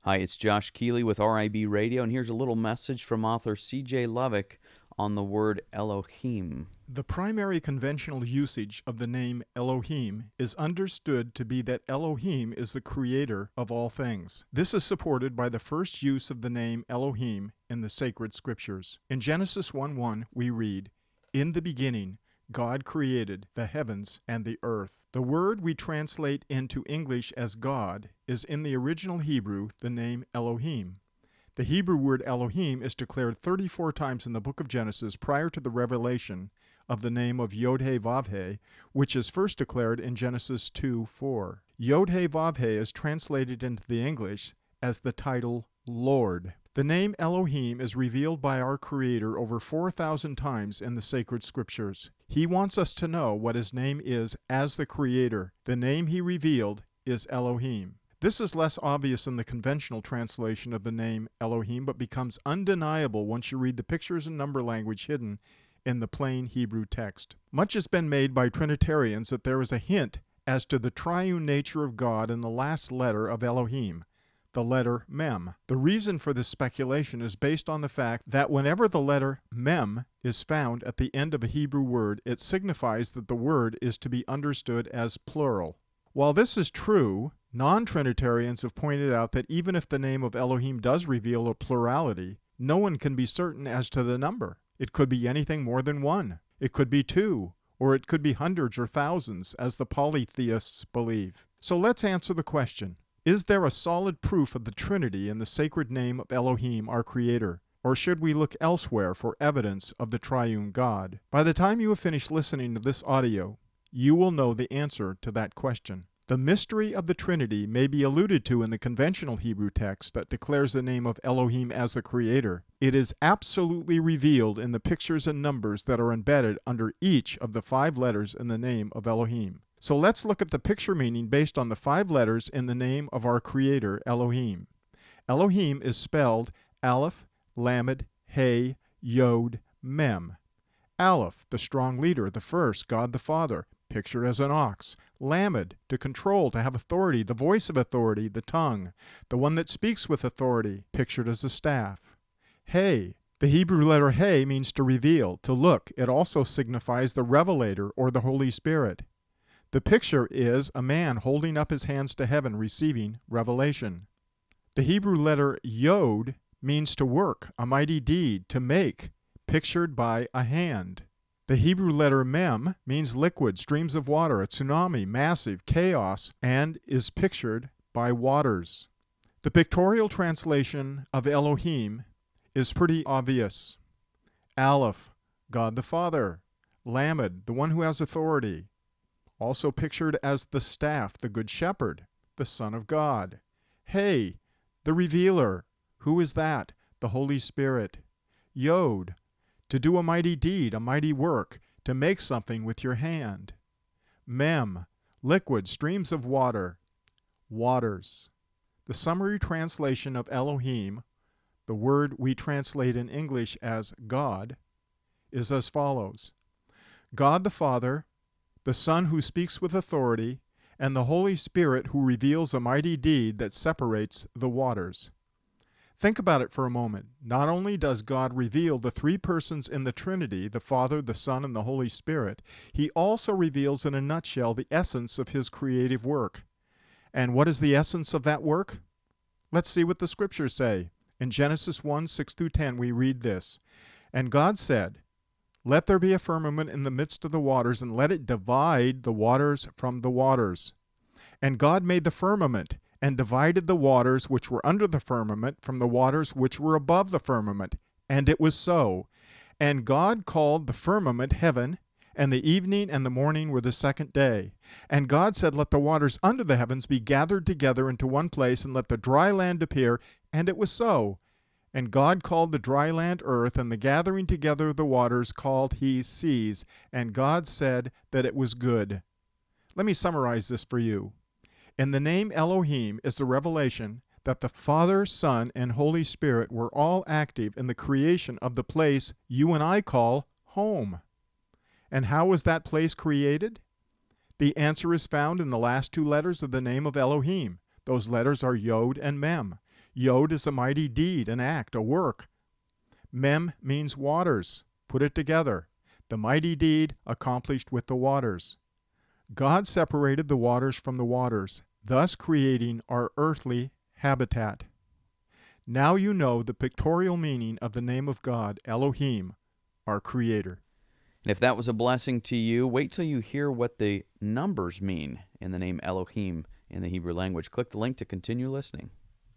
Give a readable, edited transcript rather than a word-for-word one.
Hi, it's Josh Keeley with RIB Radio, and here's a little message from author C.J. Lovik on the word Elohim. The primary conventional usage of the name Elohim is understood to be that Elohim is the creator of all things. This is supported by the first use of the name Elohim in the sacred scriptures. In Genesis 1:1, we read, "In the beginning, God created the heavens and the earth." The word we translate into English as God is in the original Hebrew the name Elohim. The Hebrew word Elohim is declared 34 times in the book of Genesis prior to the revelation of the name of Yod-Heh-Vav-Heh, which is first declared in Genesis 2:4. Yod-Heh-Vav-Heh is translated into the English as the title Lord. The name Elohim is revealed by our Creator over 4,000 times in the sacred scriptures. He wants us to know what His name is as the Creator. The name He revealed is Elohim. This is less obvious in the conventional translation of the name Elohim, but becomes undeniable once you read the pictures and number language hidden in the plain Hebrew text. Much has been made by Trinitarians that there is a hint as to the triune nature of God in the last letter of Elohim, the letter Mem. The reason for this speculation is based on the fact that whenever the letter Mem is found at the end of a Hebrew word, it signifies that the word is to be understood as plural. While this is true, non-Trinitarians have pointed out that even if the name of Elohim does reveal a plurality, no one can be certain as to the number. It could be anything more than one. It could be two, or it could be hundreds or thousands, as the polytheists believe. So let's answer the question. Is there a solid proof of the Trinity in the sacred name of Elohim, our Creator? Or should we look elsewhere for evidence of the triune God? By the time you have finished listening to this audio, you will know the answer to that question. The mystery of the Trinity may be alluded to in the conventional Hebrew text that declares the name of Elohim as the Creator. It is absolutely revealed in the pictures and numbers that are embedded under each of the 5 letters in the name of Elohim. So let's look at the picture meaning based on the 5 letters in the name of our Creator, Elohim. Elohim is spelled Aleph, Lamed, Hey, Yod, Mem. Aleph, the strong leader, the first, God the Father, pictured as an ox. Lamed, to control, to have authority, the voice of authority, the tongue, the one that speaks with authority, pictured as a staff. Hey, the Hebrew letter Hey means to reveal, to look. It also signifies the revelator or the Holy Spirit. The picture is a man holding up his hands to heaven, receiving revelation. The Hebrew letter Yod means to work, a mighty deed, to make, pictured by a hand. The Hebrew letter Mem means liquid, streams of water, a tsunami, massive, chaos, and is pictured by waters. The pictorial translation of Elohim is pretty obvious. Aleph, God the Father. Lamed, the one who has authority. Also pictured as the staff, the good shepherd, the Son of God. Hey, the revealer. Who is that? The Holy Spirit. Yod, to do a mighty deed, a mighty work, to make something with your hand. Mem, liquid, streams of water, waters. The summary translation of Elohim, the word we translate in English as God, is as follows. God the Father, the Son who speaks with authority, and the Holy Spirit who reveals a mighty deed that separates the waters. Think about it for a moment. Not only does God reveal the 3 persons in the Trinity, the Father, the Son, and the Holy Spirit, He also reveals in a nutshell the essence of His creative work. And what is the essence of that work? Let's see what the Scriptures say. In Genesis 1:6-10 we read this. And God said, "Let there be a firmament in the midst of the waters, and let it divide the waters from the waters. And God made the firmament, and divided the waters which were under the firmament from the waters which were above the firmament. And it was so. And God called the firmament heaven, and the evening and the morning were the second day. And God said, Let the waters under the heavens be gathered together into one place, and let the dry land appear. And it was so. And God called the dry land earth, and the gathering together of the waters called He seas. And God said that it was good." Let me summarize this for you. In the name Elohim is the revelation that the Father, Son, and Holy Spirit were all active in the creation of the place you and I call home. And how was that place created? The answer is found in the last 2 letters of the name of Elohim. Those letters are Yod and Mem. Yod is a mighty deed, an act, a work. Mem means waters. Put it together. The mighty deed accomplished with the waters. God separated the waters from the waters, thus creating our earthly habitat. Now you know the pictorial meaning of the name of God, Elohim, our Creator. And if that was a blessing to you, wait till you hear what the numbers mean in the name Elohim in the Hebrew language. Click the link to continue listening.